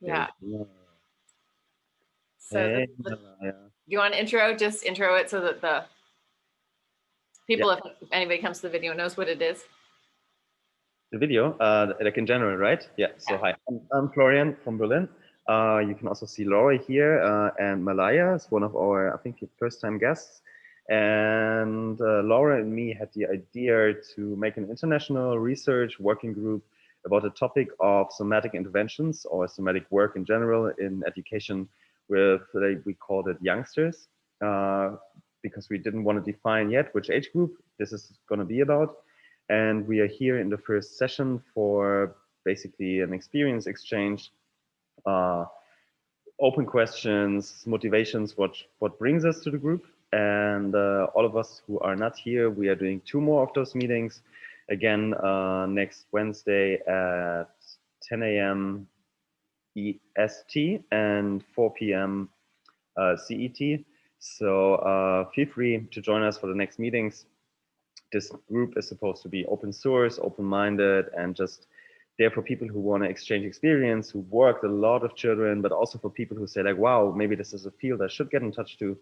Yeah. Yeah. So Hey, do yeah. you want to just intro it so that the people, Yeah. if anybody comes to the video, knows what it is? The video, like in general, right? Yeah. So Yeah. hi, I'm Florian from Berlin. You can also see Laura here, and Malaya is one of our, I think, first-time guests. And Laura and me had the idea to make an international research working group about the topic of somatic interventions or somatic work in general in education with, like, we called it youngsters, because we didn't want to define yet which age group this is going to be about. And we are here in the first session for basically an experience exchange, uh, open questions, motivations, what brings us to the group. And all of us who are not here, we are doing 2 more of those meetings. Again, next Wednesday at 10 a.m. EST and 4 p.m. CET. So feel free to join us for the next meetings. This group is supposed to be open source, open-minded, and just there for people who want to exchange experience, who worked a lot of children, but also for people who say like, wow, maybe this is a field I should get in touch to.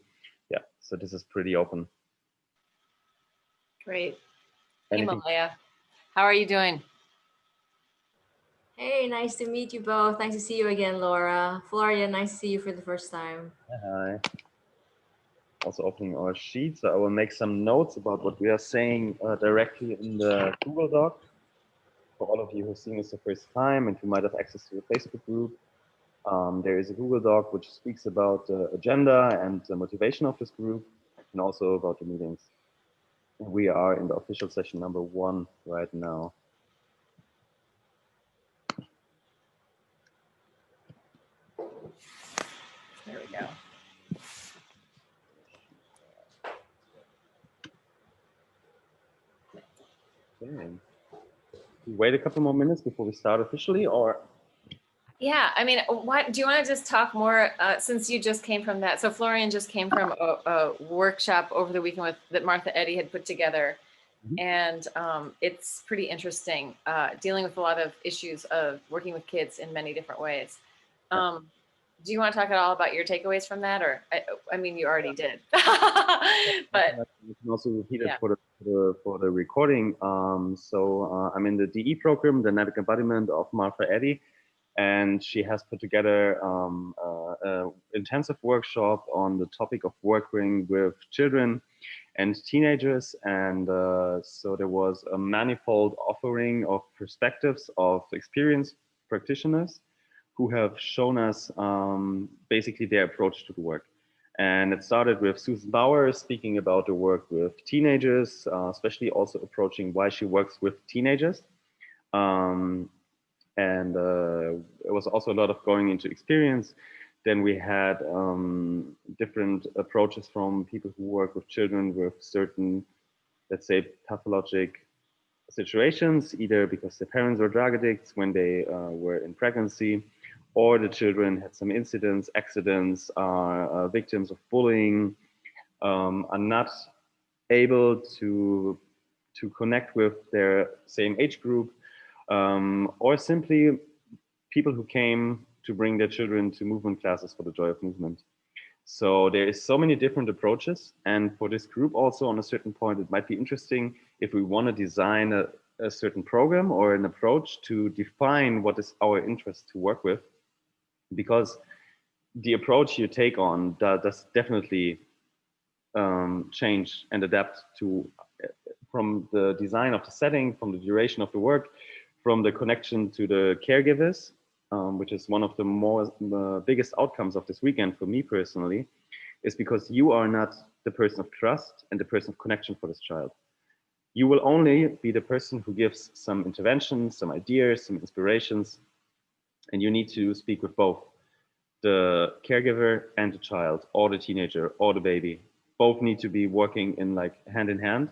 Yeah, so this is pretty open. Great. Hey, Malaya. How are you doing? Hey, nice to meet you both. Nice to see you again, Laura. Florian, nice to see you for the first time. Hi. Also opening our sheet, so I will make some notes about what we are saying directly in the Google Doc. For all of you who are seeing this the first time and who might have access to the Facebook group, there is a Google Doc which speaks about the agenda and the motivation of this group and also about the meetings. We are in the official session number 1 right now. There we go. Okay. Wait a couple more minutes before we start officially, or? Yeah, I mean, what do you want to just talk more since you just came from that? So Florian just came from a workshop over the weekend that Martha Eddy had put together, and it's pretty interesting, dealing with a lot of issues of working with kids in many different ways. Do you want to talk at all about your takeaways from that, or I mean, you already did, but you can also repeat it for the recording. So I'm in the DE program, the Dynamic Embodiment of Martha Eddy. And she has put together an intensive workshop on the topic of working with children and teenagers. And so there was a manifold offering of perspectives of experienced practitioners who have shown us basically their approach to the work. And it started with Susan Bauer speaking about the work with teenagers, especially also approaching why she works with teenagers. And it was also a lot of going into experience. Then we had different approaches from people who work with children with certain, let's say, pathologic situations, either because their parents were drug addicts when they were in pregnancy, or the children had some incidents, accidents, are victims of bullying, are not able to connect with their same age group, or simply people who came to bring their children to movement classes for the joy of movement. So there is so many different approaches. And for this group also, on a certain point, it might be interesting if we want to design a certain program or an approach to define what is our interest to work with. Because the approach you take on does definitely change and adapt to from the design of the setting, from the duration of the work, from the connection to the caregivers, which is one of the biggest outcomes of this weekend for me personally, is because you are not the person of trust and the person of connection for this child. You will only be the person who gives some interventions, some ideas, some inspirations, and you need to speak with both the caregiver and the child, or the teenager, or the baby. Both need to be working in like hand in hand,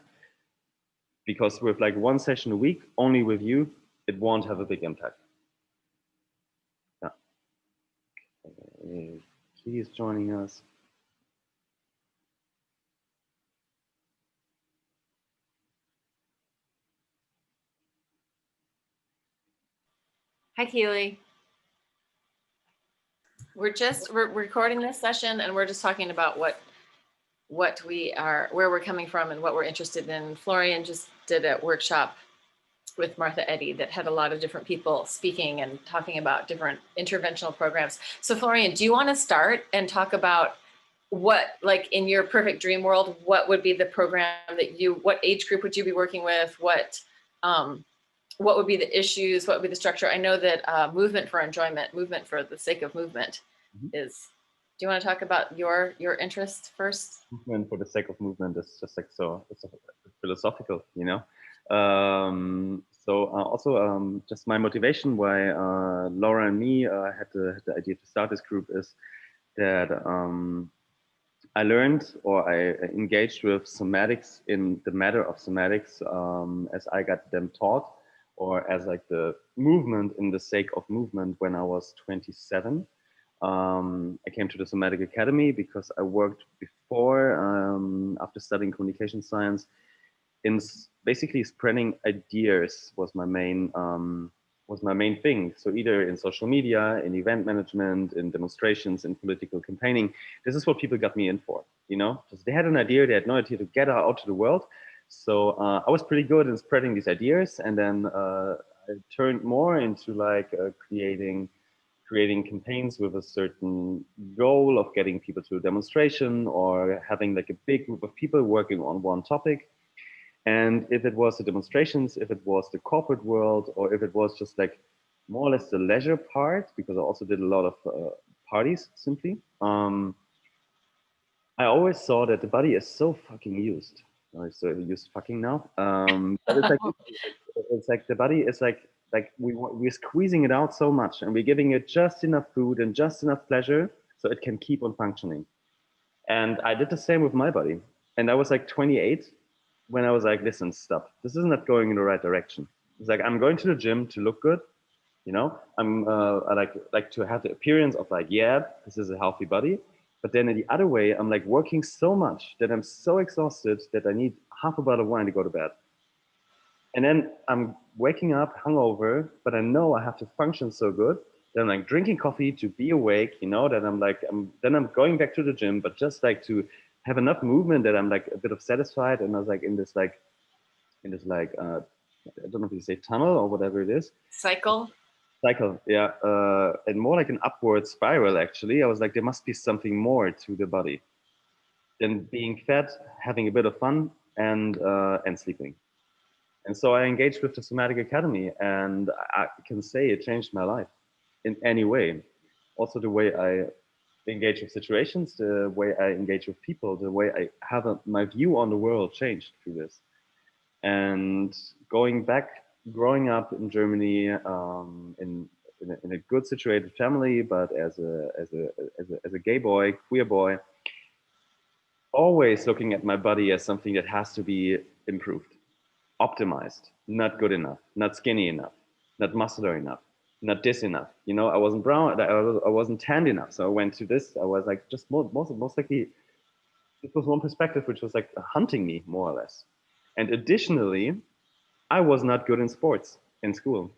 because with like 1 session a week, only with you, it won't have a big impact. Yeah. He is joining us. hi, Keely. We're recording this session, and we're just talking about what where we're coming from and what we're interested in. Florian just did a workshop with Martha Eddy that had a lot of different people speaking and talking about different interventional programs. So Florian, do you want to start and talk about what, like in your perfect dream world, what would be the program that what age group would you be working with? What would be the issues? What would be the structure? I know that movement for enjoyment, movement for the sake of movement is, do you want to talk about your interest first? Movement for the sake of movement is just like, so it's philosophical, you know? Also just my motivation why Laura and me had the idea to start this group is that I learned, or I engaged with somatics in the matter of somatics as I got them taught, or as like the movement in the sake of movement when I was 27. I came to the Somatic Academy because I worked before, after studying communication science, in basically spreading ideas was my main thing. So either in social media, in event management, in demonstrations, in political campaigning, this is what people got me in for, you know, because they had an idea, they had no idea to get out to the world. So I was pretty good in spreading these ideas, and then I turned more into like creating campaigns with a certain goal of getting people to a demonstration or having like a big group of people working on one topic. And if it was the demonstrations, if it was the corporate world, or if it was just like more or less the leisure part, because I also did a lot of parties simply, I always saw that the body is so fucking used. I still use fucking now. But it's like the body is like we're squeezing it out so much, and we're giving it just enough food and just enough pleasure so it can keep on functioning. And I did the same with my body. And I was like 28 when I was like, listen, stop. This is not going in the right direction. It's like, I'm going to the gym to look good. You know, I like to have the appearance of like, yeah, this is a healthy body. But then in the other way, I'm like working so much that I'm so exhausted that I need half a bottle of wine to go to bed. And then I'm waking up hungover, but I know I have to function so good that I'm like drinking coffee to be awake, you know, that then I'm going back to the gym, but just like to have enough movement that I'm like a bit of satisfied. And I was like in this I don't know if you say tunnel or whatever it is. Cycle, yeah. And more like an upward spiral, actually. I was like, there must be something more to the body than being fed, having a bit of fun, and sleeping. And so I engaged with the Somatic Academy, and I can say it changed my life in any way. Also the way I engage with situations, the way I engage with people, the way I have my view on the world changed through this. And growing up in Germany, in a good situated family, but as a gay boy, queer boy, always looking at my body as something that has to be improved, optimized, not good enough, not skinny enough, not muscular enough, not this enough. You know, I wasn't brown, I wasn't tanned enough. So I went to this, I was like, just most likely, it was one perspective, which was like hunting me more or less. And additionally, I was not good in sports in school.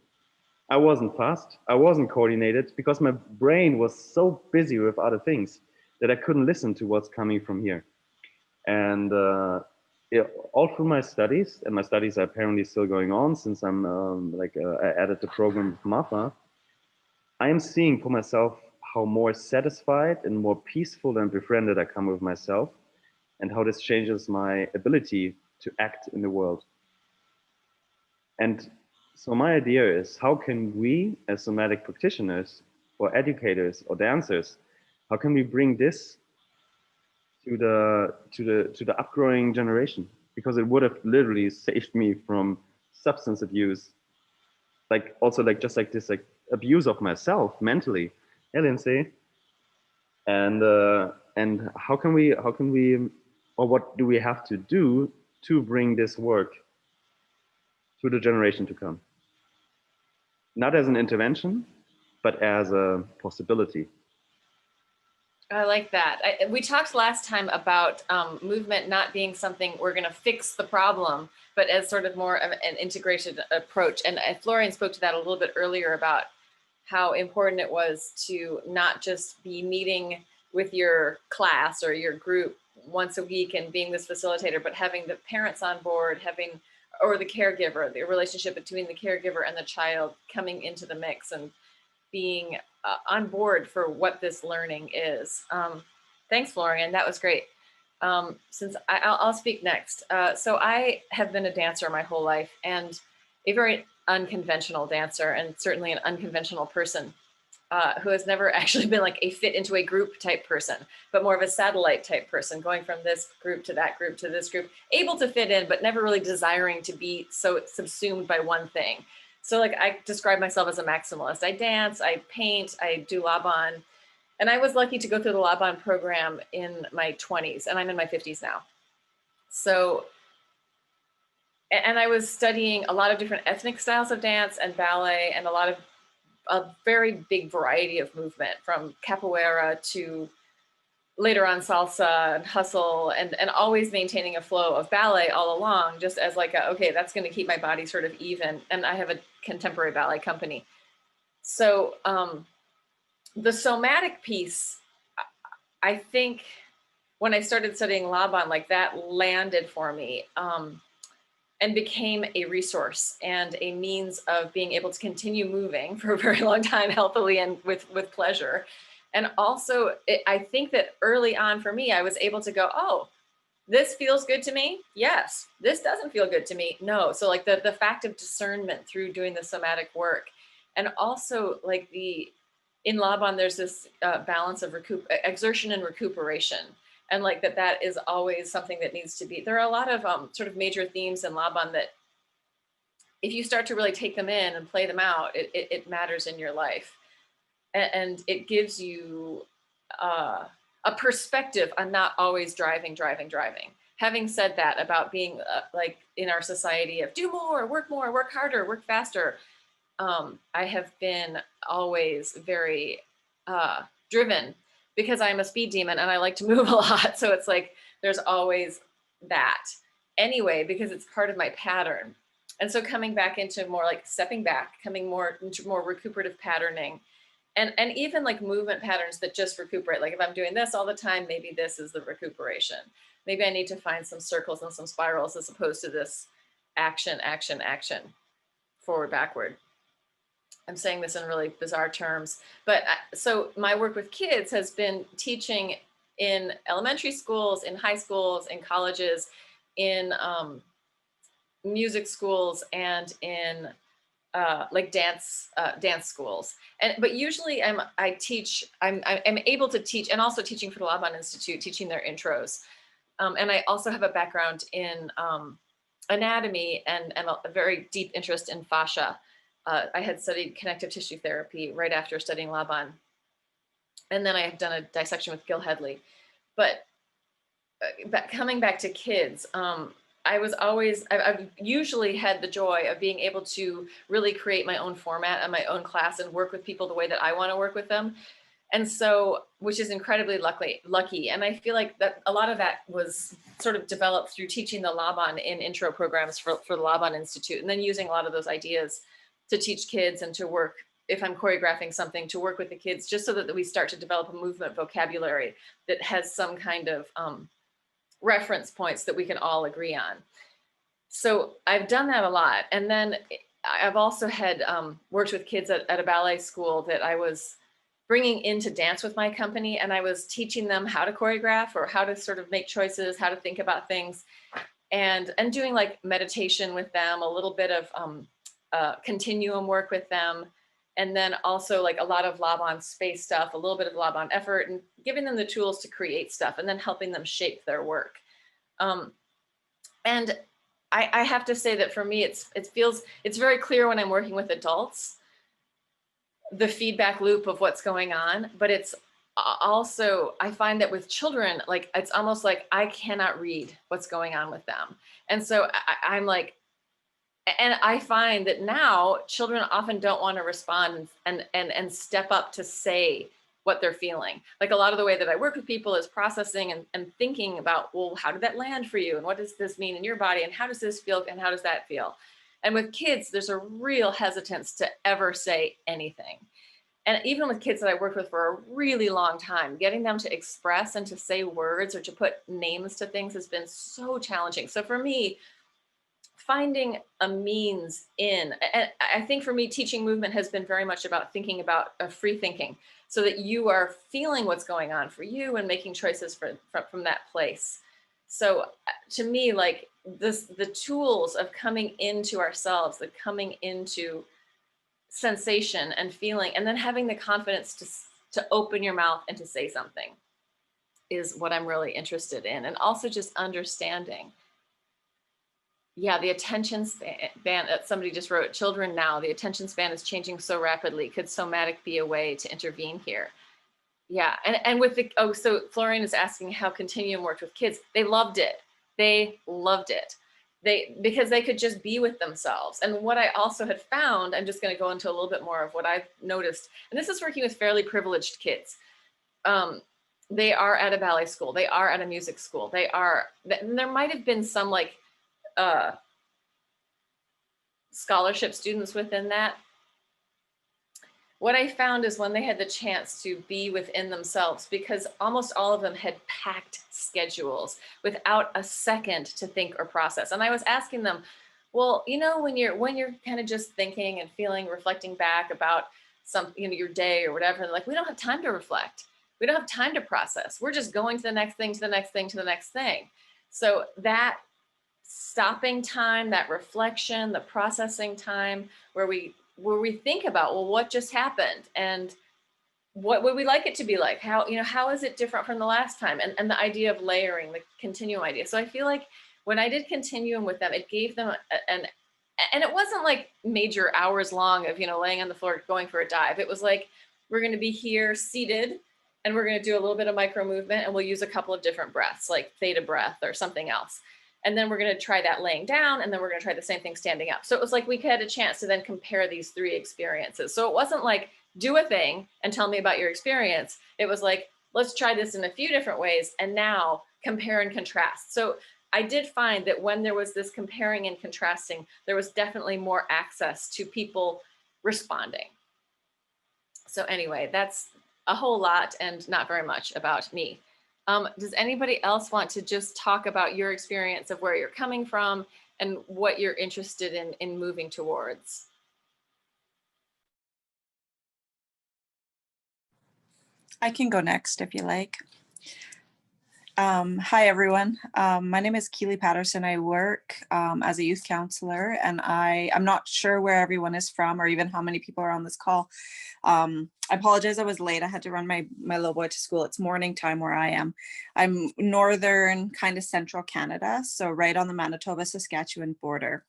I wasn't fast, I wasn't coordinated because my brain was so busy with other things that I couldn't listen to what's coming from here. And all through my studies, and my studies are apparently still going on since I'm I added the program with Martha, I am seeing for myself how more satisfied and more peaceful and befriended I come with myself, and how this changes my ability to act in the world. And so my idea is, how can we as somatic practitioners or educators or dancers, how can we bring this to the upgrowing generation? Because it would have literally saved me from substance abuse, like also like just like this like abuse of myself mentally. Yeah, Lindsay. And how can we or what do we have to do to bring this work to the generation to come? Not as an intervention, but as a possibility. I like that. We talked last time about movement not being something we're going to fix the problem, but as sort of more of an integrated approach. And Florian spoke to that a little bit earlier about how important it was to not just be meeting with your class or your group once a week and being this facilitator, but having the parents on board, or the caregiver, the relationship between the caregiver and the child coming into the mix and being on board for what this learning is. Thanks, Florian, that was great. Since I'll speak next. So I have been a dancer my whole life, and a very unconventional dancer, and certainly an unconventional person who has never actually been like a fit into a group type person, but more of a satellite type person, going from this group to that group to this group, able to fit in, but never really desiring to be so subsumed by one thing. So like I describe myself as a maximalist. I dance, I paint, I do Laban. And I was lucky to go through the Laban program in my 20s, and I'm in my 50s now. So, and I was studying a lot of different ethnic styles of dance and ballet, and a very big variety of movement, from capoeira to later on salsa and hustle, and always maintaining a flow of ballet all along, just as like, okay, that's going to keep my body sort of even. And I have a contemporary ballet company. So the somatic piece, I think when I started studying Laban, like that landed for me and became a resource and a means of being able to continue moving for a very long time, healthily and with pleasure. And also, I think that early on for me, I was able to go, oh, this feels good to me. Yes. This doesn't feel good to me. No. So like the fact of discernment through doing the somatic work. And also like in Laban, there's this balance of exertion and recuperation. And like that is always something that needs to be, there are a lot of sort of major themes in Laban that if you start to really take them in and play them out, it matters in your life. And it gives you a perspective on not always driving. Having said that about being like in our society of do more, work harder, work faster, I have been always very driven because I'm a speed demon and I like to move a lot. So it's like, there's always that anyway, because it's part of my pattern. And so coming back into more like stepping back, coming more into more recuperative patterning, and even like movement patterns that just recuperate. Like if I'm doing this all the time, maybe this is the recuperation. Maybe I need to find some circles and some spirals as opposed to this action, forward, backward. I'm saying this in really bizarre terms, but so my work with kids has been teaching in elementary schools, in high schools, in colleges, in music schools, and in like dance schools. But usually I'm able to teach, and also teaching for the Laban Institute, teaching their intros. And I also have a background in anatomy and a very deep interest in fascia. I had studied connective tissue therapy right after studying Laban. And then I have done a dissection with Gil Headley. But coming back to kids, I've usually had the joy of being able to really create my own format and my own class and work with people the way that I want to work with them. And so, which is incredibly lucky. And I feel like that a lot of that was sort of developed through teaching the Laban in intro programs for the Laban Institute, and then using a lot of those ideas to teach kids and to work, if I'm choreographing something, to work with the kids, just so that we start to develop a movement vocabulary that has some kind of reference points that we can all agree on. So I've done that a lot. And then I've also had worked with kids at a ballet school that I was bringing into dance with my company, and I was teaching them how to choreograph or how to sort of make choices, how to think about things, and doing like meditation with them, a little bit of continuum work with them, and then also like a lot of Laban space stuff, a little bit of Laban effort, and giving them the tools to create stuff, and then helping them shape their work. And I have to say that for me, it's very clear when I'm working with adults, the feedback loop of what's going on, but it's also, I find that with children, like it's almost like I cannot read what's going on with them. And so I'm like, and I find that now children often don't want to respond and step up to say what they're feeling. Like a lot of the way that I work with people is processing and thinking about, well, how did that land for you? And what does this mean in your body? And how does this feel? And how does that feel? And with kids, there's a real hesitance to ever say anything. And even with kids that I worked with for a really long time, getting them to express and to say words or to put names to things has been so challenging. So for me, finding a means in, and I think for me, teaching movement has been very much about thinking about free thinking, so that you are feeling what's going on for you and making choices from that place. So to me, like the tools of coming into ourselves, the coming into sensation and feeling, and then having the confidence to open your mouth and to say something is what I'm really interested in. And also just understanding, yeah, the attention span that somebody just wrote, children now, the attention span is changing so rapidly. Could somatic be a way to intervene here? Yeah, and with the, oh, so Florian is asking how Continuum worked with kids. They loved it. They loved it. Because they could just be with themselves. And what I also had found, I'm just going to go into a little bit more of what I've noticed, and this is working with fairly privileged kids. They are at a ballet school. They are at a music school. They are, and there might have been some like scholarship students within that. What I found is when they had the chance to be within themselves, because almost all of them had packed schedules without a second to think or process. And I was asking them, well, you know, when you're kind of just thinking and feeling, reflecting back about some, you know, your day or whatever, like, we don't have time to reflect. We don't have time to process. We're just going to the next thing, to the next thing, to the next thing. So that stopping time, that reflection, the processing time where we think about, well, what just happened and what would we like it to be like? How, you know, how is it different from the last time? And the idea of layering, the continuum idea. So I feel like when I did continuum with them, it gave them and it wasn't like major hours long of, you know, laying on the floor, going for a dive. It was like, we're going to be here seated and we're going to do a little bit of micro movement and we'll use a couple of different breaths, like theta breath or something else. And then we're going to try that laying down, and then we're going to try the same thing standing up. So it was like we had a chance to then compare these three experiences. So it wasn't like, do a thing and tell me about your experience. It was like, let's try this in a few different ways and now compare and contrast. So I did find that when there was this comparing and contrasting, there was definitely more access to people responding. So anyway, that's a whole lot and not very much about me. Does anybody else want to just talk about your experience of where you're coming from and what you're interested in moving towards? I can go next if you like. Hi, everyone. My name is Keely Patterson. I work as a youth counselor, and I'm not sure where everyone is from or even how many people are on this call. I apologize, I was late. I had to run my little boy to school. It's morning time where I am. I'm northern, kind of central Canada, so right on the Manitoba-Saskatchewan border.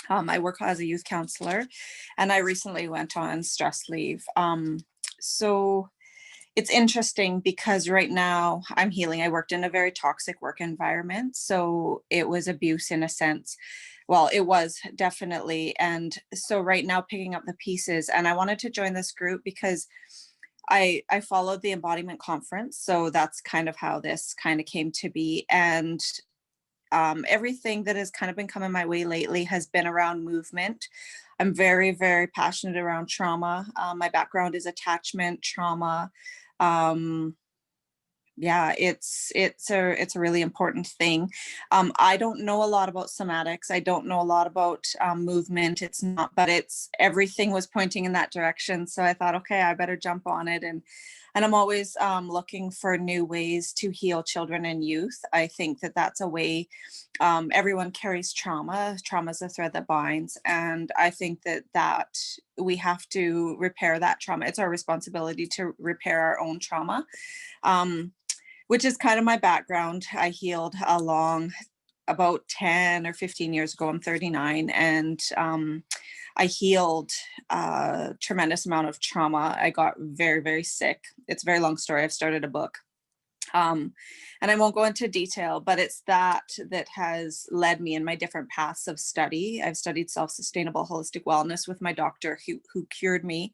I work as a youth counselor, and I recently went on stress leave. So it's interesting because right now I'm healing. I worked in a very toxic work environment, so it was abuse in a sense. Well, it was definitely. And so right now picking up the pieces, and I wanted to join this group because I followed the embodiment conference. So that's kind of how this kind of came to be. And everything that has kind of been coming my way lately has been around movement. I'm very, very passionate around trauma. My background is attachment trauma. Yeah, it's a really important thing. I don't know a lot about somatics. I don't know a lot about movement. It's not, but it's everything was pointing in that direction. So I thought, okay, I better jump on it. And I'm always looking for new ways to heal children and youth. I think that that's a way. Everyone carries trauma. Trauma is a thread that binds, and I think that we have to repair that trauma. It's our responsibility to repair our own trauma. Which is kind of my background. I healed along about 10 or 15 years ago. I'm 39, and I healed a tremendous amount of trauma. I got very, very sick. It's a very long story. I've started a book. And I won't go into detail, but it's that has led me in my different paths of study. I've studied self-sustainable holistic wellness with my doctor who cured me.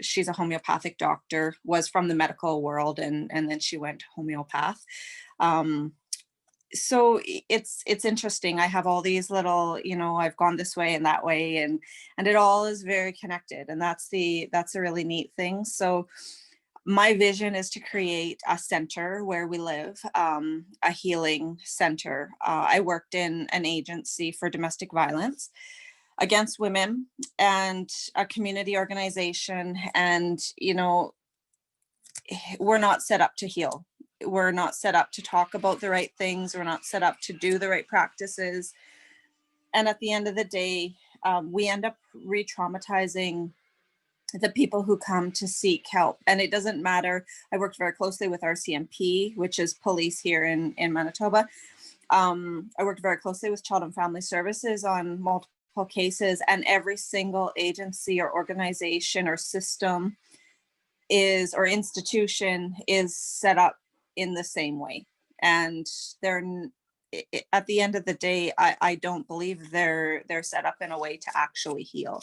She's a homeopathic doctor, was from the medical world, and then she went homeopath. so it's interesting. I have all these little, I've gone this way and that way, and it all is very connected, and that's a really neat thing. So my vision is to create a center where we live, a healing center. I worked in an agency for domestic violence against women and a community organization, and we're not set up to heal. We're not set up to talk about the right things. We're not set up to do the right practices. And at the end of the day, we end up re-traumatizing the people who come to seek help. And it doesn't matter. I worked very closely with RCMP, which is police here in Manitoba. I worked very closely with Child and Family Services on multiple cases, and every single agency or organization or system or institution is set up in the same way. And they're, at the end of the day, I don't believe they're set up in a way to actually heal.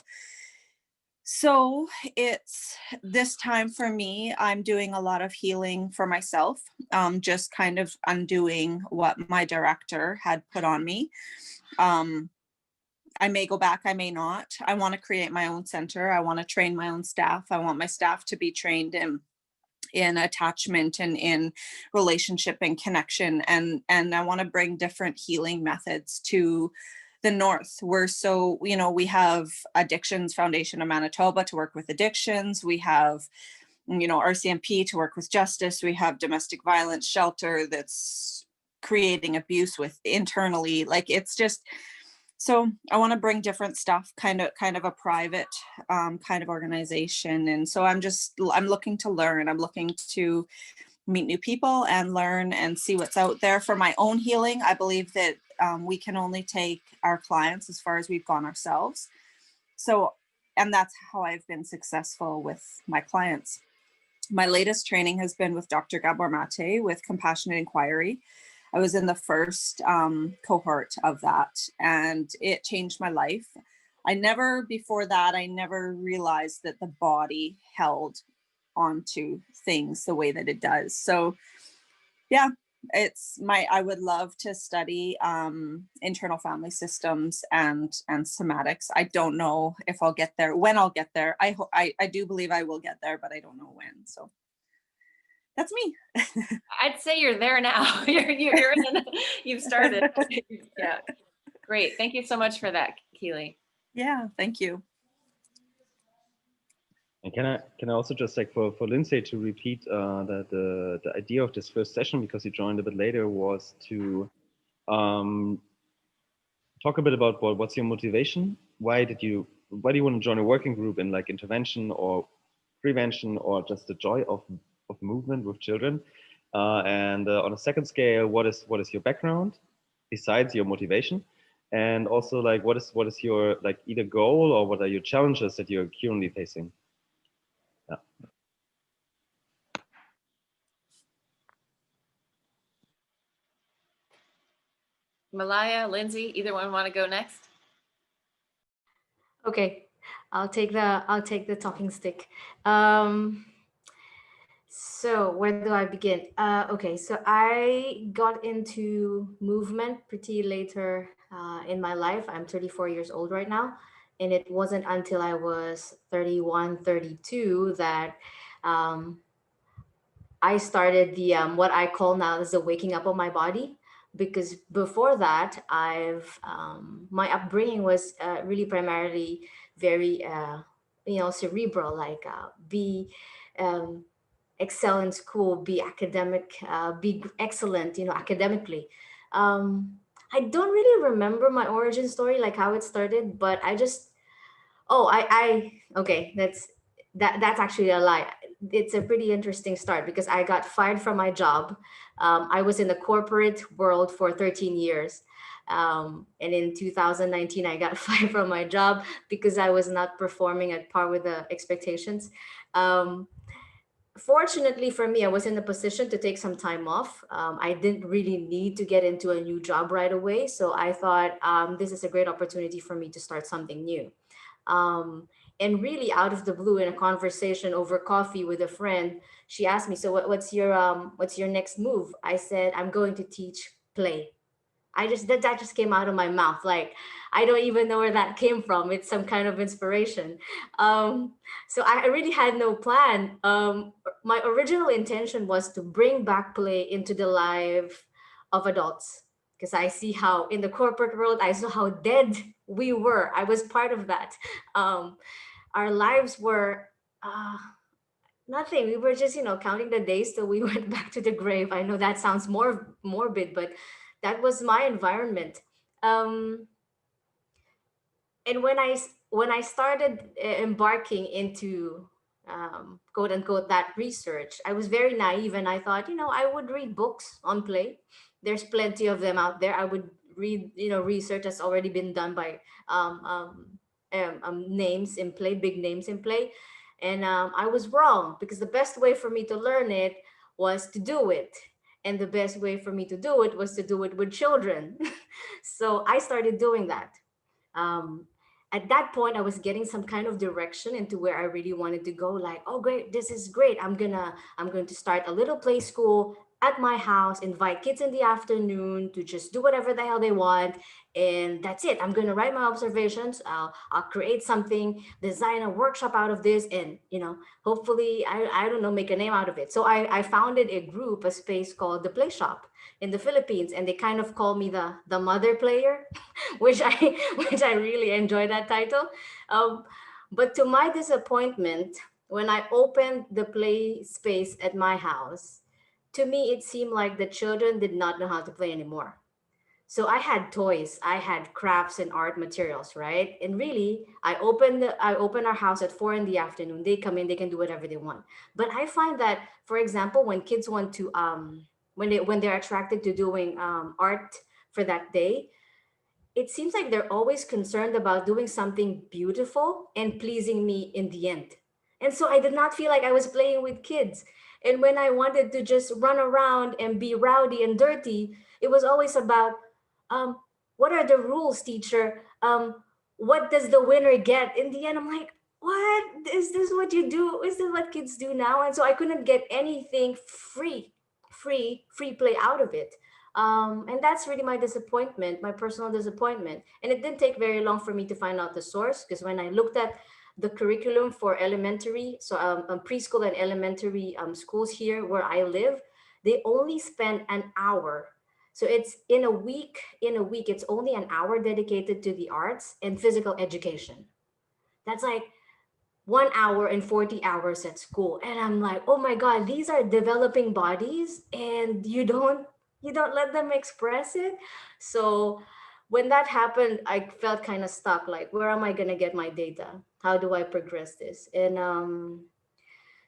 So it's this time for me, I'm doing a lot of healing for myself, just kind of undoing what my director had put on me. I may go back, I may not. I want to create my own center. I want to train my own staff. I want my staff to be trained in attachment and in relationship and connection. And I want to bring different healing methods to the North. We have Addictions Foundation of Manitoba to work with addictions. We have, RCMP to work with justice. We have domestic violence shelter that's creating abuse with internally. Like, it's just, so I want to bring different stuff, kind of a private kind of organization. And so I'm looking to learn. I'm looking to meet new people and learn and see what's out there for my own healing. I believe that we can only take our clients as far as we've gone ourselves. So, and that's how I've been successful with my clients. My latest training has been with Dr. Gabor Mate with Compassionate Inquiry. I was in the first cohort of that, and it changed my life. Before that, I never realized that the body held onto things the way that it does. So yeah, I would love to study internal family systems and somatics. I don't know if I'll get there, when I'll get there. I do believe I will get there, but I don't know when. So that's me. I'd say you're there now. You're in, you've started. Yeah, great. Thank you so much for that, Keely. Yeah, thank you. And can I also just, like, for Lindsay to repeat the idea of this first session, because you joined a bit later, was to talk a bit about what's your motivation? Why do you want to join a working group in, like, intervention or prevention, or just the joy of movement with children? And on a second scale, what is your background besides your motivation? And also, like, what is your, like, either goal, or what are your challenges that you're currently facing? Yeah. Malaya, Lindsay, either one want to go next? Okay, I'll take the talking stick. So where do I begin? Okay, so I got into movement pretty later in my life. I'm 34 years old right now, and it wasn't until I was 31, 32 that I started the what I call now is the waking up of my body. Because before that, my upbringing was really primarily very cerebral, like be excel in school, be academic, be excellent, academically. I don't really remember my origin story, like how it started, but I just, okay, that's actually a lie. It's a pretty interesting start because I got fired from my job. I was in the corporate world for 13 years. And in 2019, I got fired from my job because I was not performing at par with the expectations. Fortunately for me, I was in a position to take some time off. I didn't really need to get into a new job right away. So I thought this is a great opportunity for me to start something new. And really out of the blue, in a conversation over coffee with a friend, she asked me, so what's your next move? I said, I'm going to teach play. that just came out of my mouth. Like, I don't even know where that came from. It's some kind of inspiration. So I really had no plan. My original intention was to bring back play into the life of adults, because I see how in the corporate world, I saw how dead we were. I was part of that. Our lives were nothing. We were just, counting the days till we went back to the grave. I know that sounds more morbid, but that was my environment. Um, and when I started embarking into quote unquote that research, I was very naive, and I thought, I would read books on play. There's plenty of them out there. I would read, research that's already been done by um, um, names in play, big names in play. And I was wrong, because the best way for me to learn it was to do it. And the best way for me to do it was to do it with children. So I started doing that. um, at that point, I was getting some kind of direction into where I really wanted to go. Like, oh great, this is great. I'm going to start a little play school at my house, invite kids in the afternoon to just do whatever the hell they want, and that's it. I'm going to write my observations. I'll create something, design a workshop out of this, and hopefully, I don't know, make a name out of it. So I founded a group, a space called the Play Shop in the Philippines, and they kind of call me the mother player, which I really enjoy that title. But to my disappointment, when I opened the play space at my house, to me it seemed like the children did not know how to play anymore. So I had toys, I had crafts and art materials, right? And really, I open our house at 4 in the afternoon. They come in, they can do whatever they want. But I find that, for example, when kids want to when they're attracted to doing art for that day, it seems like they're always concerned about doing something beautiful and pleasing me in the end. And so I did not feel like I was playing with kids. And when I wanted to just run around and be rowdy and dirty, it was always about, um, what are the rules, teacher? What does the winner get? In the end, I'm like, what? Is this what you do? Is this what kids do now? And so I couldn't get anything free play out of it. And that's really my disappointment, my personal disappointment. And it didn't take very long for me to find out the source, because when I looked at the curriculum for elementary, so preschool and elementary schools here where I live, they only spend an hour. So it's in a week, it's only an hour dedicated to the arts and physical education. That's like 1 hour and 40 hours at school. And I'm like, oh my God, these are developing bodies, and you don't let them express it. So when that happened, I felt kind of stuck. Like, where am I gonna get my data? How do I progress this? And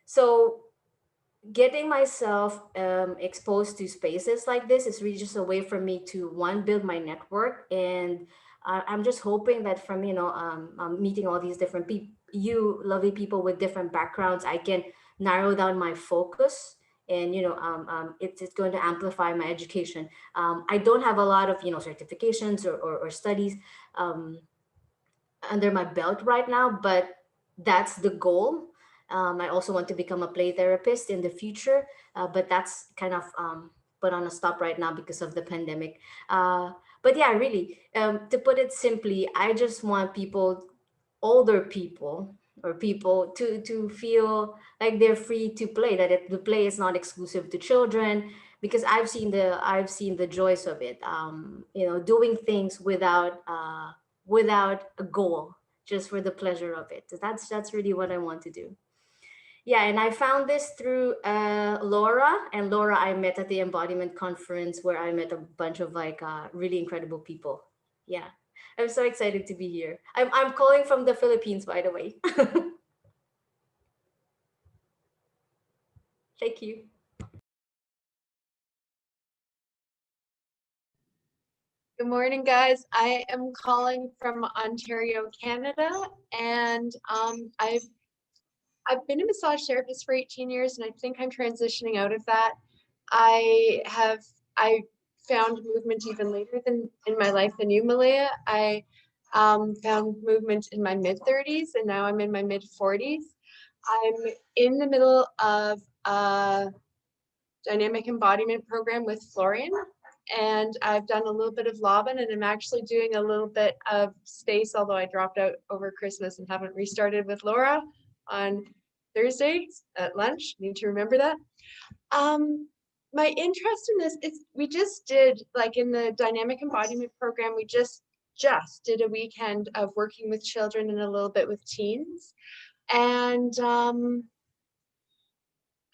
so getting myself exposed to spaces like this is really just a way for me to, one, build my network. And I'm just hoping that from meeting all these different people, you lovely people with different backgrounds, I can narrow down my focus. And it's going to amplify my education. I don't have a lot of certifications or studies um, under my belt right now, but that's the goal. I also want to become a play therapist in the future, but that's kind of put on a stop right now because of the pandemic. But yeah, really, to put it simply, I just want people, older people or people, to feel like they're free to play, that the play is not exclusive to children, because I've seen the joys of it. Doing things without a goal, just for the pleasure of it. That's really what I want to do. Yeah, and I found this through Laura. And Laura, I met at the embodiment conference, where I met a bunch of really incredible people. Yeah, I'm so excited to be here. I'm calling from the Philippines, by the way. Thank you. Good morning, guys. I am calling from Ontario, Canada, and I've been a massage therapist for 18 years, and I think I'm transitioning out of that. I found movement even later than in my life than you, Malia. I found movement in my mid-30s, and now I'm in my mid-40s. I'm in the middle of a dynamic embodiment program with Florian, and I've done a little bit of Laban, and I'm actually doing a little bit of space, although I dropped out over Christmas and haven't restarted with Laura on Thursday at lunch. Need to remember that. My interest in this is we just did, like in the dynamic embodiment program, we just did a weekend of working with children and a little bit with teens. And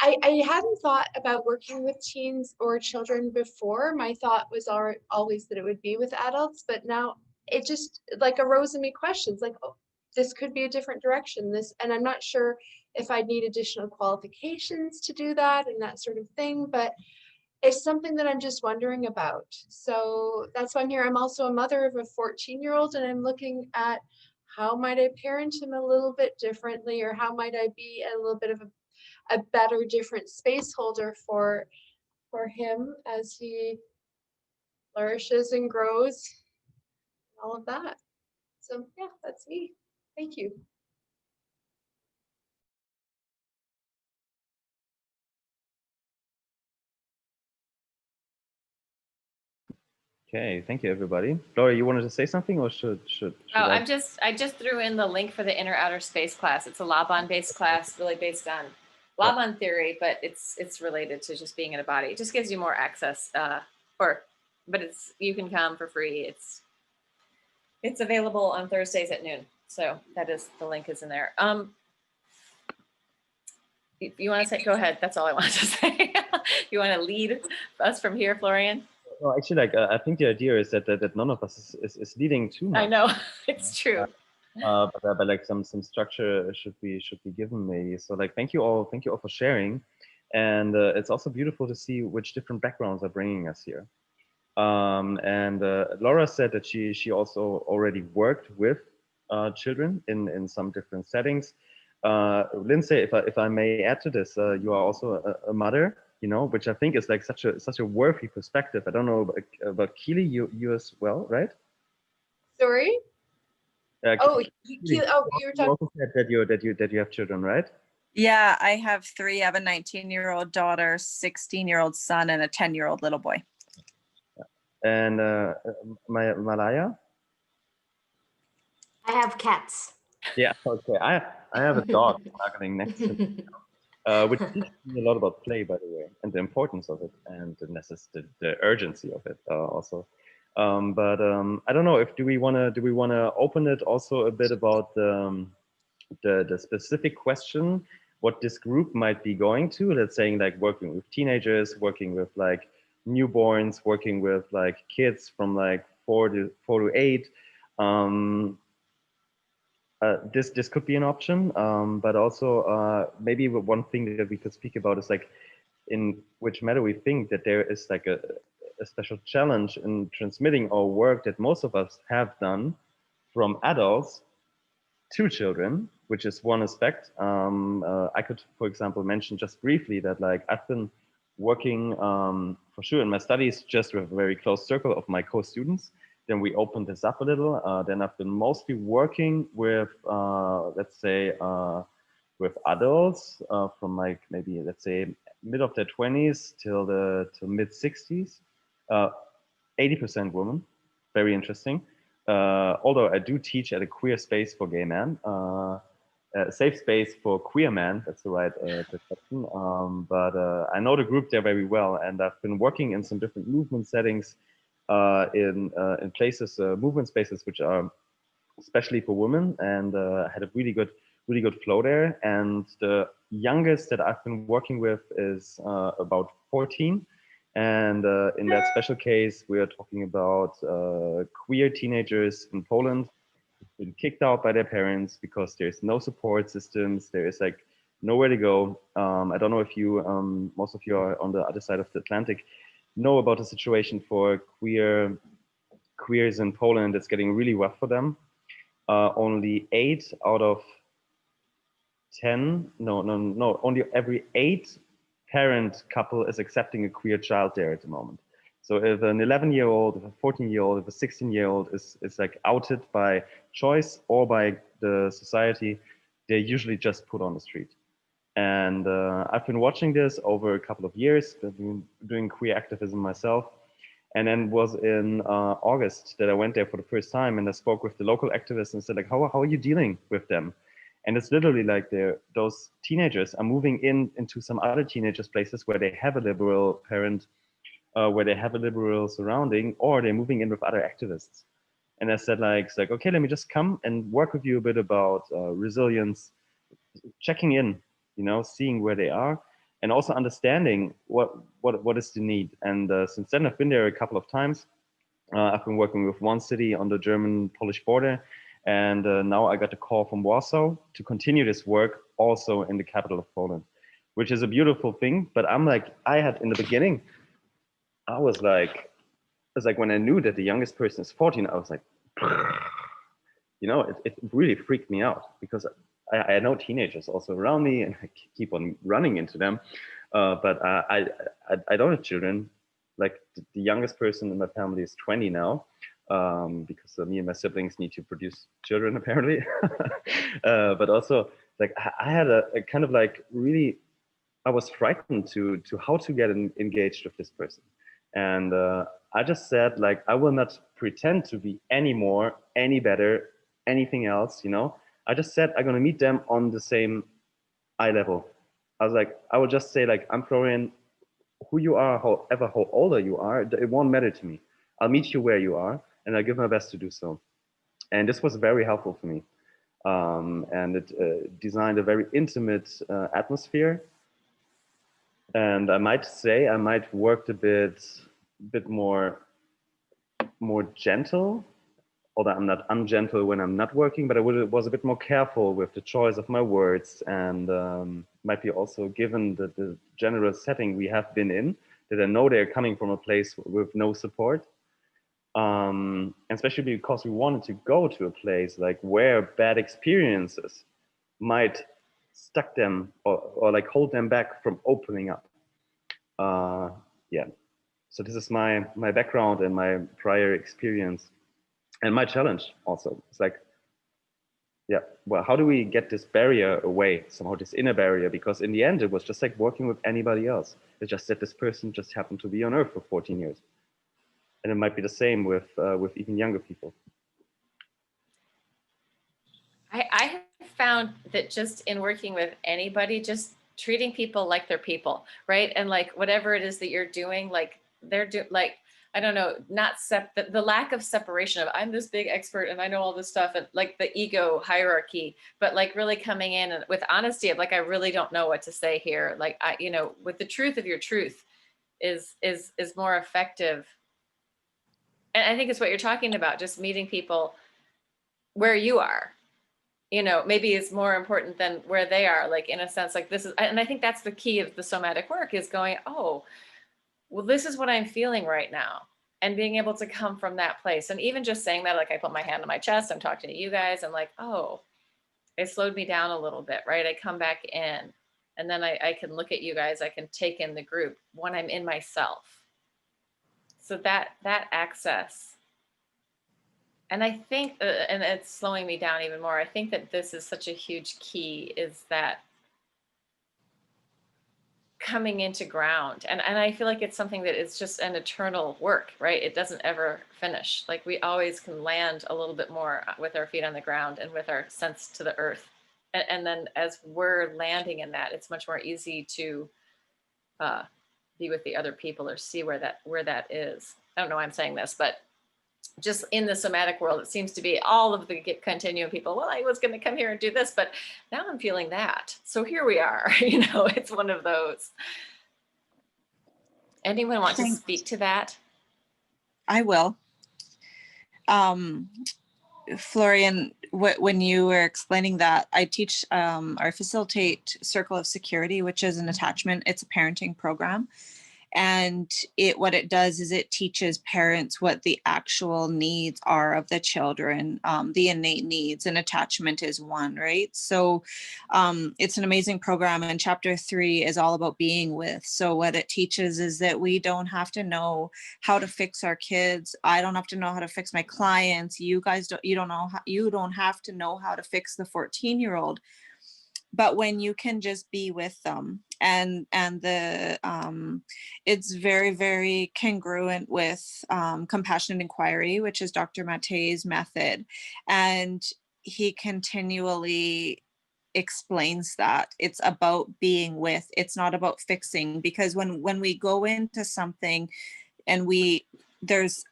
I hadn't thought about working with teens or children before. My thought was always that it would be with adults, but now it just like arose in me questions like, oh, this could be a different direction. And I'm not sure if I'd need additional qualifications to do that and that sort of thing, but it's something that I'm just wondering about. So that's why I'm here. I'm also a mother of a 14-year-old, and I'm looking at how might I parent him a little bit differently, or how might I be a little bit of a better, different space holder for him as he flourishes and grows, all of that. So yeah, that's me. Thank you. Okay, thank you, everybody. Laura, you wanted to say something, or should Oh, I? I just threw in the link for the inner outer space class. It's a Laban based class, really based on Laban theory, but it's related to just being in a body. It just gives you more access, but you can come for free. It's available on Thursdays at noon. So the link is in there. If you want to say, go ahead. That's all I wanted to say. You want to lead us from here, Florian? No, actually, like I think the idea is that none of us is leading too much. I know, it's true. But like some structure should be given maybe. So like thank you all for sharing, and it's also beautiful to see which different backgrounds are bringing us here. And Laura said that she also already worked with children in some different settings. Lindsay, if I may add to this, you are also a mother, you know, which I think is like such a worthy perspective. I don't know about Keely, you as well, right? Sorry. Oh, you were talking. Also said that you have children, right? Yeah, I have 3. I have a 19-year-old daughter, 16-year-old son, and a 10-year-old little boy. And Malaya? I have cats. Yeah, okay. I have a dog snuggling next to me, which teaches me a lot about play, by the way, and the importance of it, and the urgency of it also. But I don't know if do we wanna open it also a bit about the specific question what this group might be going to. Let's say like working with teenagers, working with like newborns, working with like kids from like 4 to 8. This could be an option, but also maybe one thing that we could speak about is like in which matter we think that there is like a special challenge in transmitting our work that most of us have done from adults to children, which is one aspect. I could, for example, mention just briefly that like I've been working for sure in my studies just with a very close circle of my co-students. Then we opened this up a little. Then I've been mostly working with, let's say, with adults from like maybe, let's say, mid of their 20s till mid 60s. 80% women, very interesting. Although I do teach at a queer space for gay men, a safe space for queer men, that's the right perception. But I know the group there very well, and I've been working in some different movement settings in places, movement spaces, which are especially for women, and had a really good flow there. And the youngest that I've been working with is about 14. And in that special case, we are talking about queer teenagers in Poland who've been kicked out by their parents because there's no support systems. There is like nowhere to go. I don't know if you, most of you are on the other side of the Atlantic, know about the situation for queers in Poland. It's getting really rough for them. Only 8 out of 10, no, only every 8 parent couple is accepting a queer child there at the moment. So if an 11-year-old, if a 14-year-old, if a 16-year-old is like outed by choice or by the society, they're usually just put on the street. And I've been watching this over a couple of years. I've been doing queer activism myself. And then was in August that I went there for the first time, and I spoke with the local activists and said, like, how are you dealing with them? And it's literally like those teenagers are moving into some other teenagers' places where they have a liberal parent, where they have a liberal surrounding, or they're moving in with other activists. And I said, like, it's like, okay, let me just come and work with you a bit about resilience, checking in, you know, seeing where they are, and also understanding what is the need. And since then, I've been there a couple of times. I've been working with one city on the German-Polish border, and now I got a call from Warsaw to continue this work also in the capital of Poland, which is a beautiful thing. But I'm like, I had in the beginning, I was like, it's like when I knew that the youngest person is 14, I was like, you know, it really freaked me out, because I know teenagers also around me, and I keep on running into them. But I don't have children. Like the youngest person in my family is 20 now, because me and my siblings need to produce children apparently. But also, like I had a kind of like really, I was frightened to how to get engaged with this person. And I just said, like, I will not pretend to be any more, any better, anything else, you know. I just said, I'm going to meet them on the same eye level. I was like, I will just say, like, I'm Florian, who you are, however, how older you are, it won't matter to me. I'll meet you where you are, and I'll give my best to do so. And this was very helpful for me. And it designed a very intimate atmosphere. And I might say I might worked a bit more gentle, although I'm not ungentle when I'm not working, but I was a bit more careful with the choice of my words, and might be also given the general setting we have been in, that I know they're coming from a place with no support. And especially because we wanted to go to a place like where bad experiences might stuck them or like hold them back from opening up. Yeah. So this is my background and my prior experience, and my challenge also. It's like, yeah, well, how do we get this barrier away, somehow this inner barrier? Because in the end, it was just like working with anybody else. It's just that this person just happened to be on Earth for 14 years. And it might be the same with even younger people. I have found that just in working with anybody, just treating people like they're people, right? And like whatever it is that you're doing, like they're doing, like, I don't know, not the lack of separation of I'm this big expert and I know all this stuff, and like the ego hierarchy, but like really coming in and with honesty of like, I really don't know what to say here. Like I, you know, with the truth of your truth is more effective. And I think it's what you're talking about, just meeting people where you are, you know, maybe is more important than where they are, like in a sense, like this is, and I think that's the key of the somatic work is going, oh, well, this is what I'm feeling right now. And being able to come from that place. And even just saying that, like I put my hand on my chest, I'm talking to you guys, I'm like, oh, it slowed me down a little bit, right? I come back in and then I can look at you guys, I can take in the group when I'm in myself. So that access. And I think, and it's slowing me down even more, I think that this is such a huge key, is that coming into ground. And I feel like it's something that is just an eternal work, right? It doesn't ever finish. Like we always can land a little bit more with our feet on the ground and with our sense to the earth. And then as we're landing in that, it's much more easy to be with the other people or see where that is. I don't know why I'm saying this, but just in the somatic world, it seems to be all of the continuum people, well, I was going to come here and do this, but now I'm feeling that. So here we are, you know, it's one of those. Anyone want to speak to that? I will. Florian, when you were explaining that, I teach or facilitate Circle of Security, which is an attachment, it's a parenting program. And what it does is it teaches parents what the actual needs are of the children, the innate needs, and attachment is one, right? So it's an amazing program, and chapter 3 is all about being with. So what it teaches is that we don't have to know how to fix our kids. I don't have to know how to fix my clients. You guys don't have to know how to fix the 14-year-old. but when you can just be with them, and the it's very, very congruent with compassionate inquiry, which is Dr. Mate's method, and he continually explains that it's about being with, it's not about fixing, because when we go into something and there's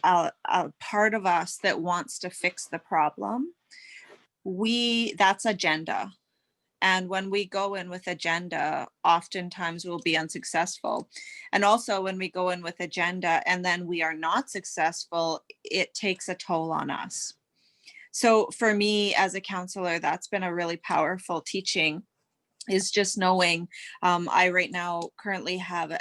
a part of us that wants to fix the problem, that's agenda. And when we go in with agenda, oftentimes we'll be unsuccessful. And also when we go in with agenda and then we are not successful, it takes a toll on us. So for me as a counselor, that's been a really powerful teaching, is just knowing, I right now currently have,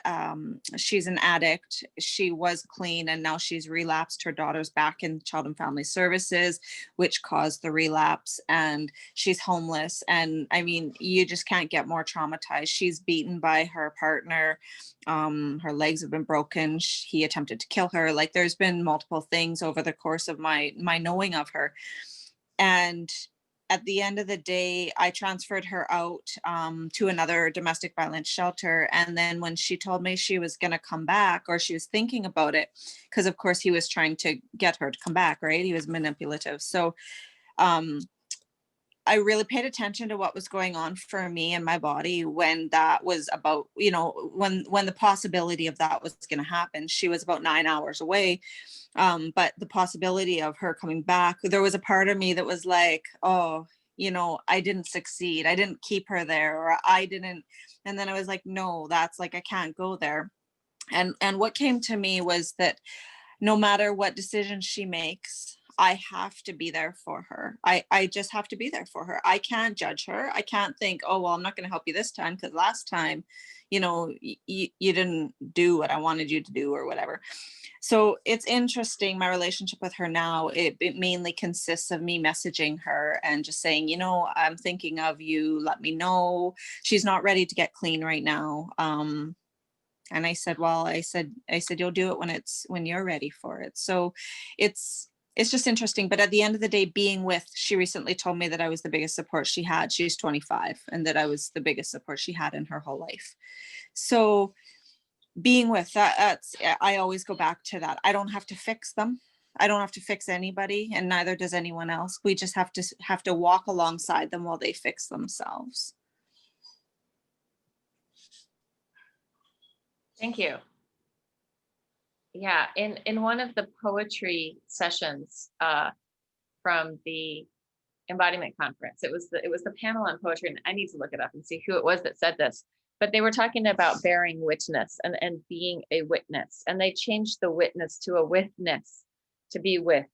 she's an addict. She was clean and now she's relapsed. Her daughter's back in Child and Family Services, which caused the relapse, and she's homeless. And I mean, you just can't get more traumatized. She's beaten by her partner. Her legs have been broken. He attempted to kill her. Like, there's been multiple things over the course of my knowing of her. And at the end of the day, I transferred her out to another domestic violence shelter. And then when she told me she was going to come back, or she was thinking about it, because of course he was trying to get her to come back, right? He was manipulative. So I really paid attention to what was going on for me and my body when that was about, you know, when the possibility of that was going to happen. She was about 9 hours away. But the possibility of her coming back, there was a part of me that was like, oh, you know, I didn't succeed. I didn't keep her there, or I didn't. And then I was like, no, that's like, I can't go there. And what came to me was that no matter what decision she makes, I have to be there for her. I just have to be there for her. I can't judge her. I can't think, oh, well, I'm not going to help you this time because last time, you know, you didn't do what I wanted you to do or whatever. So it's interesting, my relationship with her now, it mainly consists of me messaging her and just saying, you know, I'm thinking of you, let me know. She's not ready to get clean right now. And I said, well, I said, you'll do it when you're ready for it. So it's just interesting. But at the end of the day, being with, she recently told me that I was the biggest support she had. She's 25, and that I was the biggest support she had in her whole life. So being with that's, I always go back to that. I don't have to fix them. I don't have to fix anybody, and neither does anyone else. We just have to walk alongside them while they fix themselves. Thank you. Yeah, in one of the poetry sessions from the embodiment conference, it was the panel on poetry, and I need to look it up and see who it was that said this, but they were talking about bearing witness and being a witness, and they changed the witness to a witness, to be with.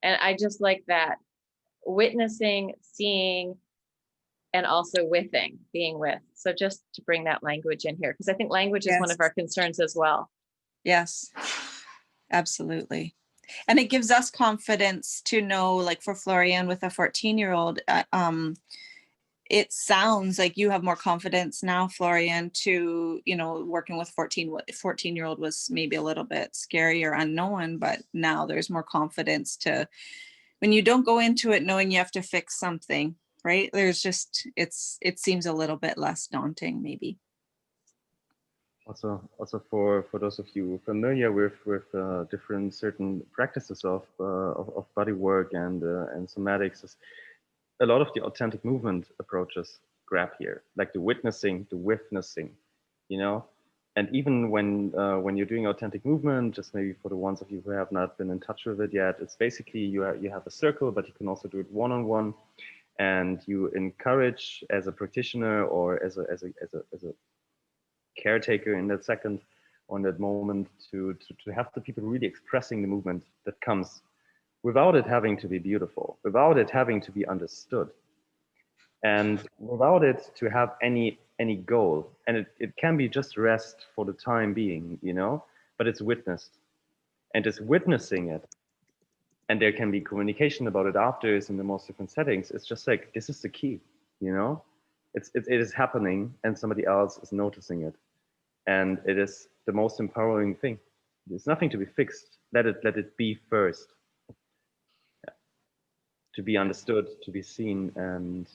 And I just like that, witnessing, seeing, and also withing, being with. So just to bring that language in here, because I think language is one of our concerns as well. Yes, absolutely. And it gives us confidence to know, like for Florian with a 14-year-old, it sounds like you have more confidence now, Florian, to, you know, working with 14-year-old was maybe a little bit scary or unknown, but now there's more confidence to, when you don't go into it knowing you have to fix something, right? There's just, it seems a little bit less daunting maybe. Also for those of you familiar with different certain practices of body work and somatics, a lot of the authentic movement approaches grab here, like the witnessing, the witnessing, you know. And even when you're doing authentic movement, just maybe for the ones of you who have not been in touch with it yet, it's basically you have a circle, but you can also do it one-on-one, and you encourage as a practitioner or as a caretaker in that second or in that moment to have the people really expressing the movement that comes, without it having to be beautiful, without it having to be understood, and without it to have any goal. And it can be just rest for the time being, you know, but it's witnessed, and it's witnessing it. And there can be communication about it after, in the most different settings. It's just like, this is the key, you know, it is happening and somebody else is noticing it. And it is the most empowering thing. There's nothing to be fixed. Let it be first. Yeah. To be understood, to be seen, and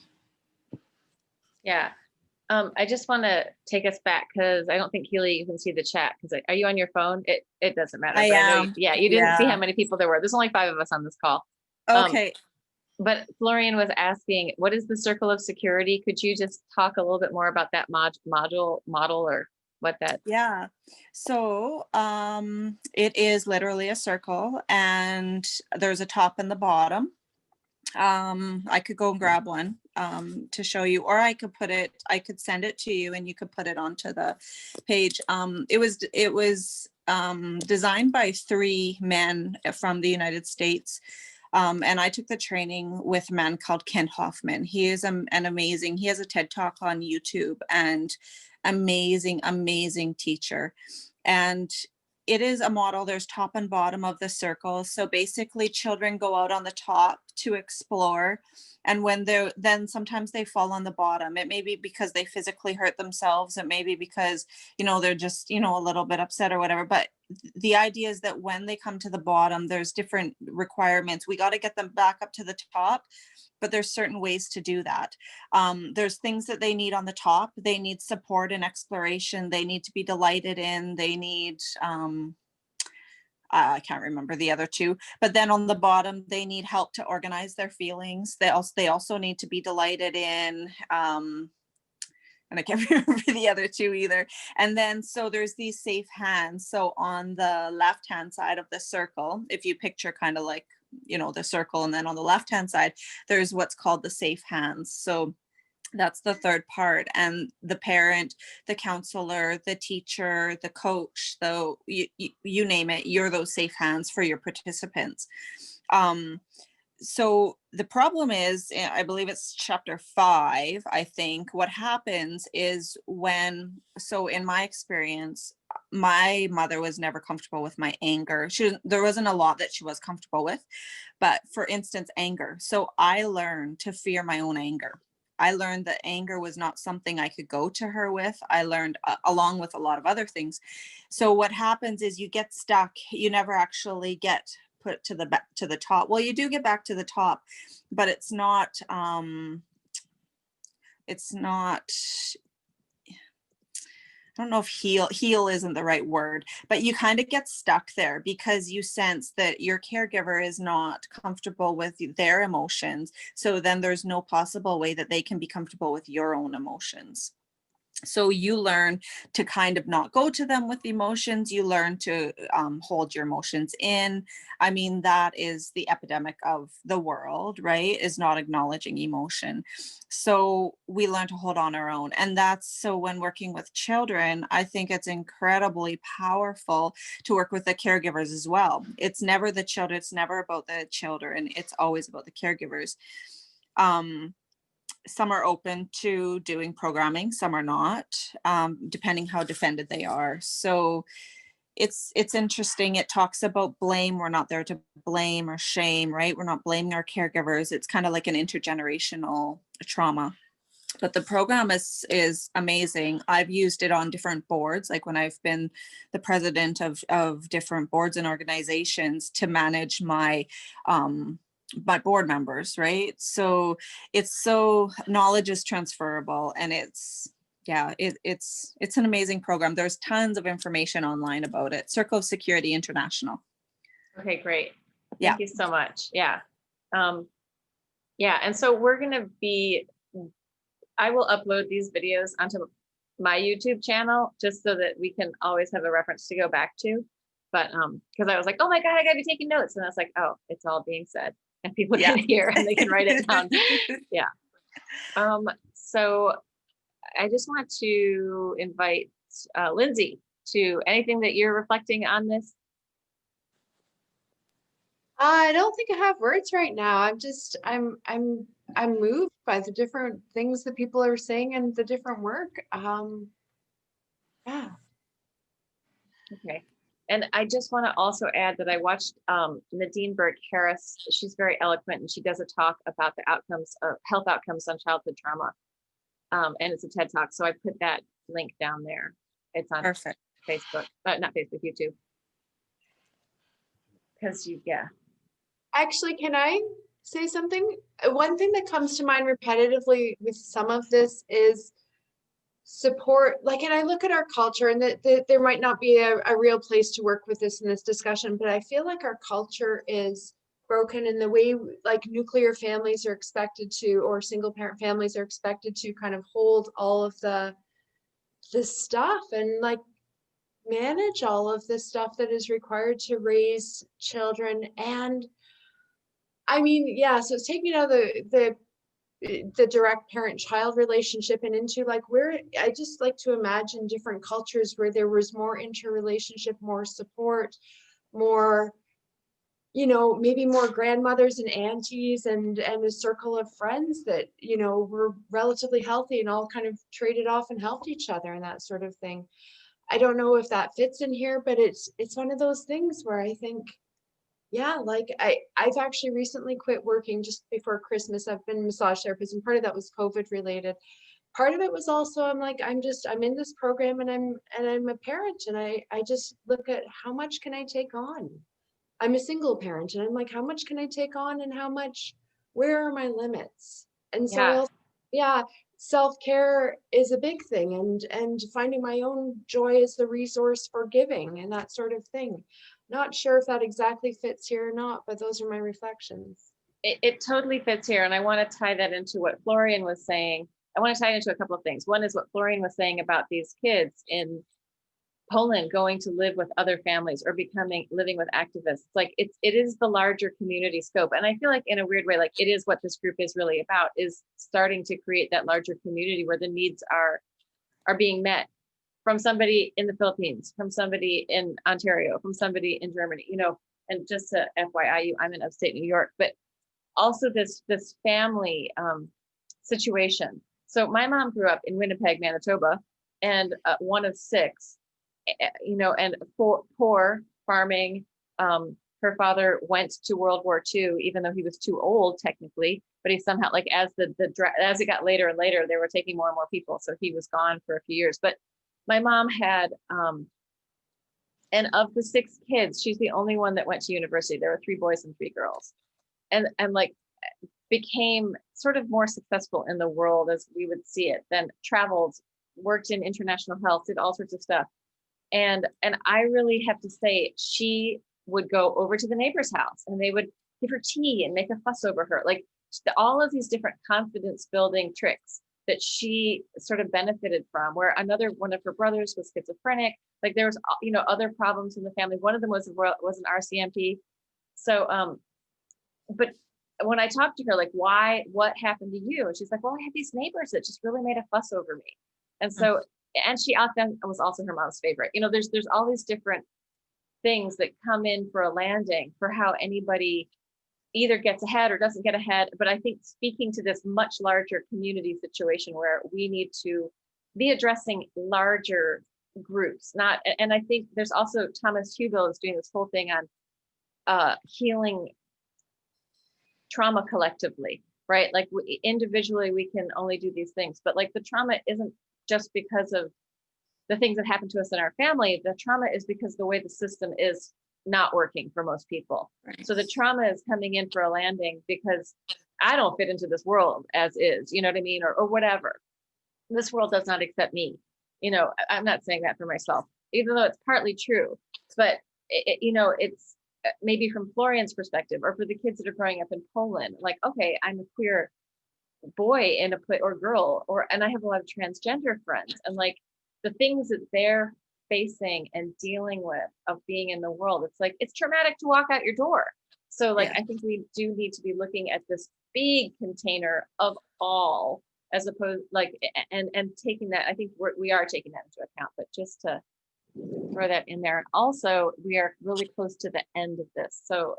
Yeah. I just want to take us back because I don't think Keely, you can see the chat. Because are you on your phone? It doesn't matter. I But I know, am. yeah, you didn't see Yeah. how many people there were. There's only 5 of us on this call. Okay. But Florian was asking, what is the circle of security? Could you just talk a little bit more about that model or what that? Yeah. So it is literally a circle, and there's a top and the bottom. I could go and grab one to show you, or I could send it to you and you could put it onto the page. It was designed by 3 men from the United States. And I took the training with a man called Ken Hoffman. He is an amazing, he has a TED Talk on YouTube, and amazing teacher. And it is a model, there's top and bottom of the circle. So basically children go out on the top to explore. And when then sometimes they fall on the bottom. It may be because they physically hurt themselves. It may be because, they're just, a little bit upset or whatever. But the idea is that when they come to the bottom, there's different requirements. We got to get them back up to the top, but there's certain ways to do that. There's things that they need on the top. They need support and exploration. They need to be delighted in. They need, I can't remember the other 2, but then on the bottom, they need help to organize their feelings. They also need to be delighted in, and I can't remember the other 2 either. And then, so there's these safe hands. So on the left-hand side of the circle, if you picture kind of like, the circle, and then on the left-hand side, there's what's called the safe hands. So that's the third part. And the parent, the counselor, the teacher, the coach, you name it, you're those safe hands for your participants. So the problem is, I believe it's chapter 5, I think, what happens is so in my experience, my mother was never comfortable with my anger. There wasn't a lot that she was comfortable with, but for instance, anger. So I learned to fear my own anger. I learned that anger was not something I could go to her with. I learned along with a lot of other things. So what happens is you get stuck. You never actually get put to the top. Well, you do get back to the top, but it's not I don't know if heal isn't the right word, but you kind of get stuck there because you sense that your caregiver is not comfortable with their emotions. So then there's no possible way that they can be comfortable with your own emotions. So you learn to kind of not go to them with emotions. You learn to hold your emotions in. I mean, that is the epidemic of the world, right? Is not acknowledging emotion. So we learn to hold on our own. And so when working with children, I think it's incredibly powerful to work with the caregivers as well. It's never the children. It's never about the children. It's always about the caregivers. Some are open to doing programming, some are not, depending how defended they are. So it's interesting. It talks about blame. We're not there to blame or shame, right? We're not blaming our caregivers. It's kind of like an intergenerational trauma. But the program is amazing. I've used it on different boards, like when I've been the president of different boards and organizations to manage my board members, right? So knowledge is transferable, and it's an amazing program. There's tons of information online about it. Circle of Security International. Okay, great. Yeah. Thank you so much. Yeah. And so I will upload these videos onto my YouTube channel just so that we can always have a reference to go back to. But because I was like, oh my God, I gotta be taking notes. And I was like, oh, it's all being said and people can hear and they can write it down. Yeah. So I just want to invite Lindsay to anything that you're reflecting on this. I don't think I have words right now. I'm moved by the different things that people are saying and the different work. Yeah. Okay. And I just want to also add that I watched Nadine Burke-Harris. She's very eloquent and she does a talk about the outcomes of health outcomes on childhood trauma. And it's a TED Talk. So I put that link down there. It's on Perfect. Facebook, not Facebook, YouTube. Because Actually, can I say something? One thing that comes to mind repetitively with some of this is support. Like, and I look at our culture, and that there might not be a real place to work with this in this discussion, but I feel like our culture is broken in the way like nuclear families are expected to, or single parent families are expected to kind of hold all of the stuff and like manage all of the stuff that is required to raise children. And I mean, yeah, so it's taking out the direct parent-child relationship and into like where I just like to imagine different cultures where there was more interrelationship, more support, more, you know, maybe more grandmothers and aunties and a circle of friends that, you know, were relatively healthy and all kind of traded off and helped each other and that sort of thing. I don't know if that fits in here, but it's one of those things where I think, yeah, like I've actually recently quit working just before Christmas. I've been a massage therapist, and part of that was COVID related. Part of it was also I'm in this program, and I'm a parent, and I just look at how much can I take on. I'm a single parent, and I'm like, how much can I take on, and how much, where are my limits? And so Yeah. yeah, self-care is a big thing, and finding my own joy is the resource for giving and that sort of thing. Not sure if that exactly fits here or not, but those are my reflections. It totally fits here. And I want to tie that into what Florian was saying. I want to tie it into a couple of things. One is what Florian was saying about these kids in Poland going to live with other families or living with activists. Like it is the larger community scope. And I feel like in a weird way, like it is what this group is really about, is starting to create that larger community where the needs are being met from somebody in the Philippines, from somebody in Ontario, from somebody in Germany, you know. And just to FYI, I'm in upstate New York, but also this family situation. So my mom grew up in Winnipeg, Manitoba, and one of six, you know, and poor farming. Her father went to World War II, even though he was too old technically, but he somehow, like as it got later and later, they were taking more and more people. So he was gone for a few years. But my mom had, and of the six kids, she's the only one that went to university. There were 3 boys and 3 girls, and like became sort of more successful in the world as we would see it. Then traveled, worked in international health, did all sorts of stuff. And I really have to say, she would go over to the neighbor's house and they would give her tea and make a fuss over her. Like all of these different confidence building tricks that she sort of benefited from, where another one of her brothers was schizophrenic. Like there was, you know, other problems in the family. One of them was an RCMP. So, but when I talked to her, like, what happened to you? And she's like, well, I had these neighbors that just really made a fuss over me. And so, and she often was also her mom's favorite. You know, there's all these different things that come in for a landing for how anybody either gets ahead or doesn't get ahead. But I think speaking to this much larger community situation where we need to be addressing larger groups, and I think there's also Thomas Hubel is doing this whole thing on healing trauma collectively, right? Like individually we can only do these things, but like the trauma isn't just because of the things that happen to us in our family. The trauma is because the way the system is not working for most people. Right. So the trauma is coming in for a landing because I don't fit into this world as is, you know what I mean? Or whatever. This world does not accept me. You know, I'm not saying that for myself, even though it's partly true, but you know, it's maybe from Florian's perspective, or for the kids that are growing up in Poland, like, okay, I'm a queer boy in a play or girl, and I have a lot of transgender friends, and like the things that they're facing and dealing with of being in the world, it's like it's traumatic to walk out your door. So like, yeah. I think we do need to be looking at this big container of all, as opposed like, and taking that, I think we are taking that into account, but just to throw that in there. And also we are really close to the end of this. So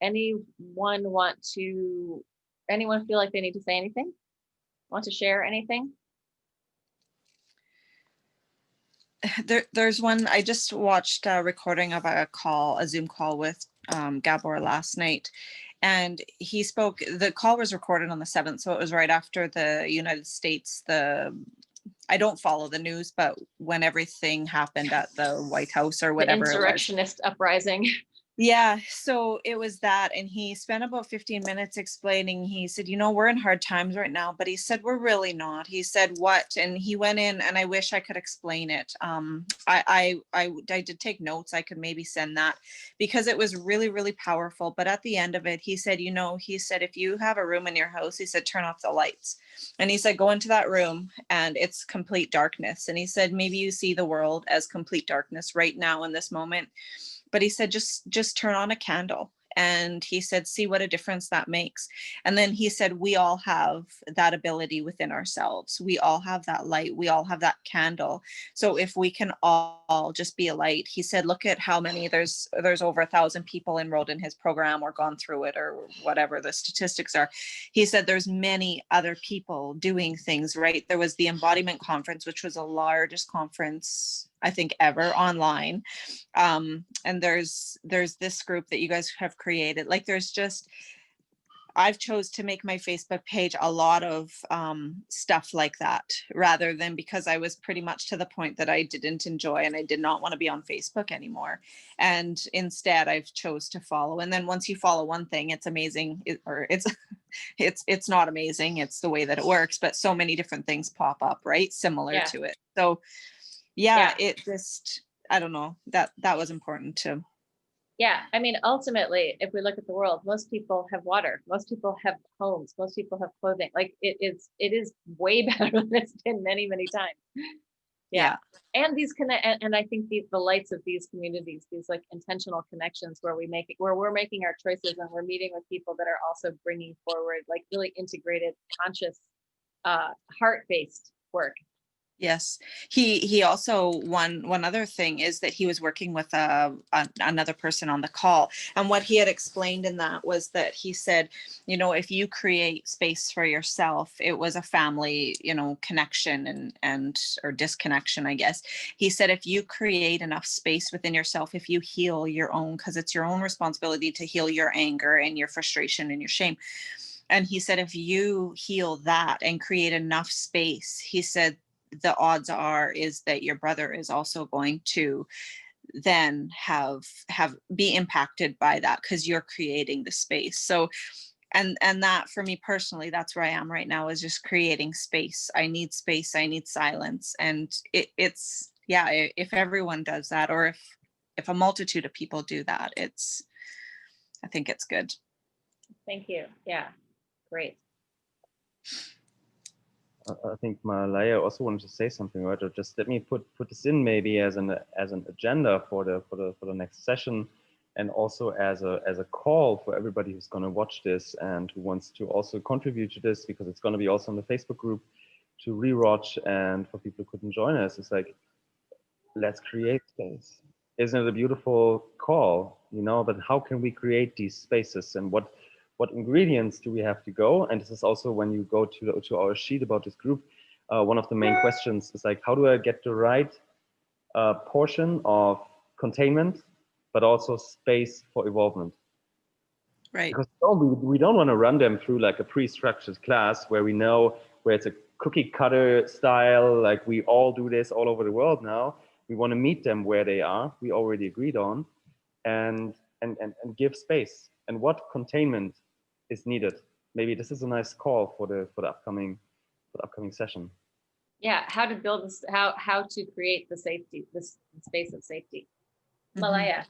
anyone feel like they need to say anything? Want to share anything? There's one. I just watched a recording of a Zoom call with Gabor last night, and he spoke. The call was recorded on the 7th, so it was right after the United States. I don't follow the news, but when everything happened at the White House or whatever, the insurrectionist uprising. Yeah, so it was that, and he spent about 15 minutes explaining. He said, we're in hard times right now, but he said, we're really not. He said, what? And he went in, and I wish I could explain it. I did take notes. I could maybe send that because it was really, really powerful. But at the end of it, he said, he said, if you have a room in your house, he said, turn off the lights. And he said, go into that room and it's complete darkness. And he said, maybe you see the world as complete darkness right now in this moment. But he said, just turn on a candle. And he said, see what a difference that makes. And then he said, we all have that ability within ourselves. We all have that light. We all have that candle. So if we can all just be a light, he said, look at how many, there's over 1,000 people enrolled in his program or gone through it or whatever the statistics are. He said, there's many other people doing things, right? There was the embodiment conference, which was the largest conference I think ever online. And there's this group that you guys have created. Like I've chose to make my Facebook page a lot of stuff like that, rather than, because I was pretty much to the point that I didn't enjoy and I did not want to be on Facebook anymore. And instead I've chose to follow. And then once you follow one thing, it's amazing, it's not amazing. It's the way that it works, but so many different things pop up, right? Similar to it. So yeah, it just, I don't know, that was important too. Yeah, I mean, ultimately, if we look at the world, most people have water, most people have homes, most people have clothing. Like it is way better than it's been many, many times. Yeah. And these and I think the lights of these communities, these like intentional connections where we're making our choices and we're meeting with people that are also bringing forward like really integrated, conscious, heart-based work. Yes, he also, one other thing is that he was working with another person on the call, and what he had explained in that was that he said, if you create space for yourself, it was a family, connection and or disconnection, I guess. He said, if you create enough space within yourself, if you heal your own, because it's your own responsibility to heal your anger and your frustration and your shame. And he said, if you heal that and create enough space, he said, the odds is that your brother is also going to then be impacted by that, because you're creating the space. So and that, for me personally, that's where I am right now, is just creating space. I need space, I need silence. And it's if everyone does that, or if a multitude of people do that, I think it's good. Thank you. Yeah, great. I think Malaya also wanted to say something, right? Or just let me put this in maybe as an agenda for the next session, and also as a call for everybody who's going to watch this and who wants to also contribute to this, because it's going to be also on the Facebook group to rewatch, and for people who couldn't join us, it's like, let's create space. Isn't it a beautiful call? But how can we create these spaces, and what ingredients do we have to go? And this is also, when you go to our sheet about this group, one of the main questions is like, how do I get the right portion of containment, but also space for evolvement? Right. Because we don't want to run them through like a pre-structured class where we know where it's a cookie cutter style, like we all do this all over the world now. We want to meet them where they are, we already agreed on, and give space. And what containment is needed? Maybe this is a nice call for the upcoming session. Yeah, how to build this, how to create the safety, this space of safety. Malaya.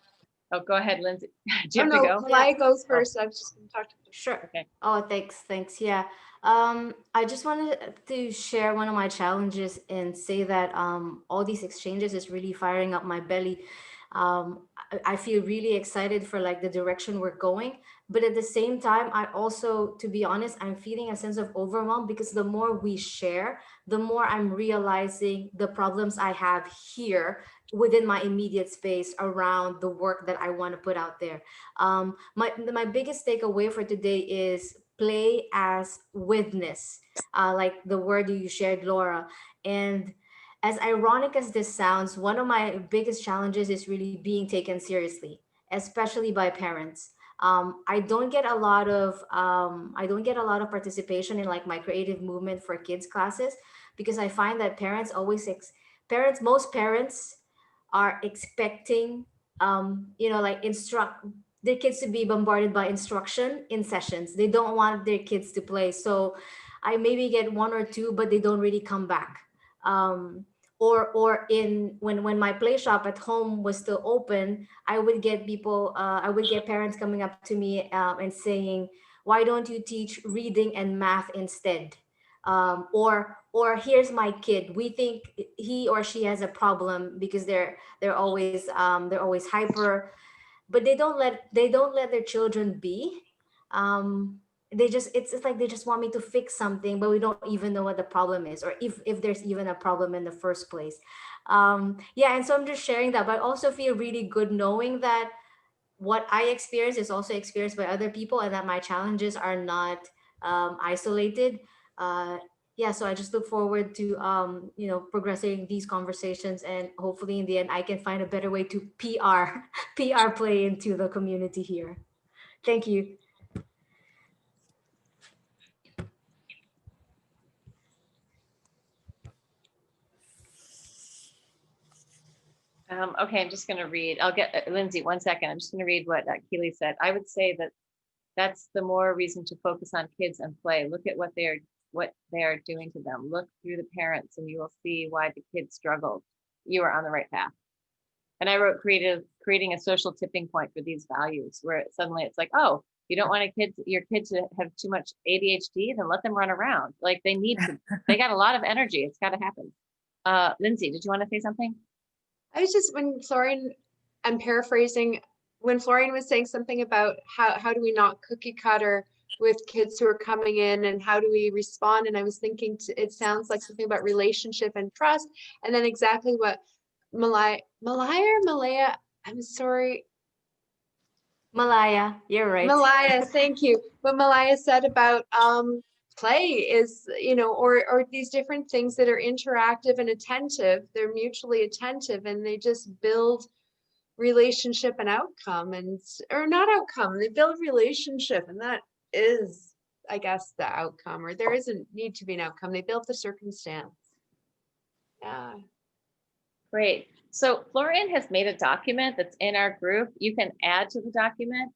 Oh, go ahead, Lindsay. Do you have to go? Malaya goes first. I was just going to talk to you. Sure. Okay. Oh, thanks. Yeah. I just wanted to share one of my challenges and say that all these exchanges is really firing up my belly. I feel really excited for like the direction we're going, but at the same time, I also, to be honest, I'm feeling a sense of overwhelm, because the more we share, the more I'm realizing the problems I have here within my immediate space around the work that I want to put out there. My biggest takeaway for today is play as witness, like the word you shared, Laura. And as ironic as this sounds, one of my biggest challenges is really being taken seriously, especially by parents. I don't get a lot of participation in like my creative movement for kids classes, because I find that parents most parents are expecting like instruct their kids to be bombarded by instruction in sessions. They don't want their kids to play. So I maybe get one or two, but they don't really come back. Or in when my play shop at home was still open, I would get parents coming up to me and saying, why don't you teach reading and math instead? Or here's my kid, we think he or she has a problem because they're always hyper, but they don't let their children be. They just it's like they just want me to fix something, but we don't even know what the problem is, or if there's even a problem in the first place. Yeah, and so I'm just sharing that, but I also feel really good knowing that what I experience is also experienced by other people, and that my challenges are not isolated. Yeah, so I just look forward to progressing these conversations, and hopefully in the end I can find a better way to PR PR play into the community here. Thank you. Okay, I'm just going to read. I'll get Lindsay 1 second. I'm just going to read what Keely said. I would say that that's the more reason to focus on kids and play. Look at what they are doing to them. Look through the parents, and you will see why the kids struggled. You are on the right path. And I wrote creating a social tipping point for these values, where suddenly it's like, oh, you don't want your kids to have too much ADHD, then let them run around. Like they got a lot of energy. It's got to happen. Lindsay, did you want to say something? I was just, when Florian, I'm paraphrasing, when Florian was saying something about how do we not cookie cutter with kids who are coming in, and how do we respond? And I was thinking, it sounds like something about relationship and trust. And then exactly what Malaya, I'm sorry. Malaya, you're right. Malaya, thank you. What Malaya said about play is, or these different things that are interactive and attentive, they're mutually attentive, and they just build relationship and outcome, or not outcome, they build relationship, and that is, I guess, the outcome, or there isn't need to be an outcome. They build the circumstance. Yeah. Great. So Florian has made a document that's in our group. You can add to the document.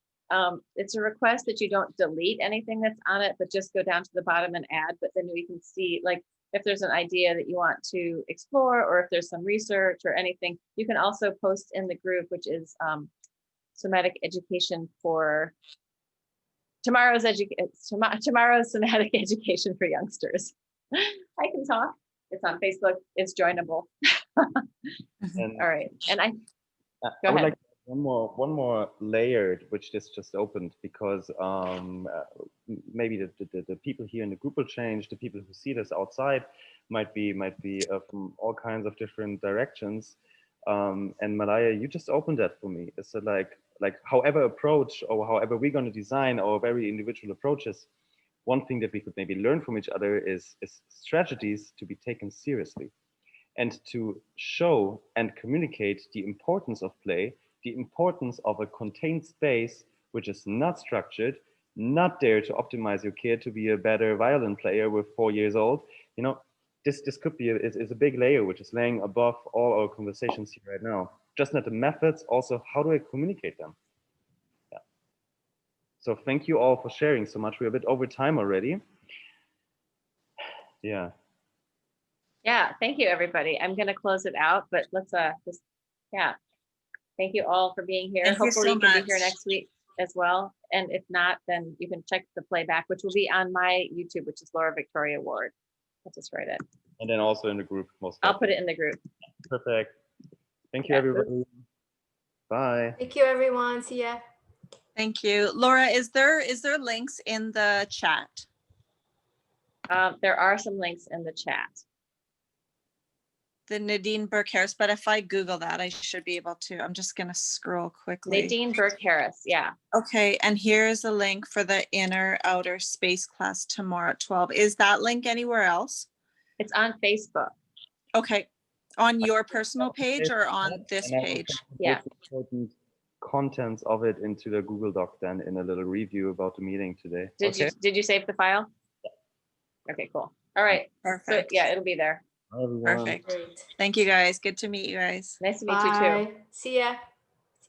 It's a request that you don't delete anything that's on it, but just go down to the bottom and add. But then we can see, like, if there's an idea that you want to explore, or if there's some research or anything, you can also post in the group, which is somatic education for tomorrow's somatic education for youngsters. I can talk. It's on Facebook. It's joinable. And All right. And I go would ahead. like one more layered, which this just opened, because maybe the people here in the group will change. The people who see this outside might be from all kinds of different directions. And Malaya, you just opened that for me. It's like however approach, or however we're going to design our very individual approaches, one thing that we could maybe learn from each other is strategies to be taken seriously, and to show and communicate the importance of play, the importance of a contained space which is not structured, not there to optimize your kid to be a better violin player with 4 years old. This could be is a big layer which is laying above all our conversations here right now. Just not the methods, also how do I communicate them? Yeah. So thank you all for sharing so much. We're a bit over time already. Yeah. Yeah, thank you, everybody. I'm going to close it out, but let's yeah. Thank you all for being here. Thank you Hopefully so you can be here much. next week as well. And if not, then you can check the playback, which will be on my YouTube, which is Laura Victoria Ward. I'll just write it. And then also in the group, most I'll put it in the group. Perfect. Thank you, Yeah. everybody. Bye. Thank you, everyone. See ya. Thank you. Laura, is there links in the chat? There are some links in the chat. The Nadine Burke-Harris, but if I Google that, I should be able to. I'm just going to scroll quickly. Nadine Burke-Harris, yeah. Okay, and here's a link for the inner outer space class tomorrow at 12. Is that link anywhere else? It's on Facebook. Okay, on your personal page or on this page? Yeah. Important contents of it into the Google Doc then in a little review about the meeting today. Did you save the file? Okay, cool. All right. Perfect. So yeah, it'll be there. Bye, everyone. Perfect. Great. Thank you guys. Good to meet you guys. Nice to meet you too. Bye. See ya.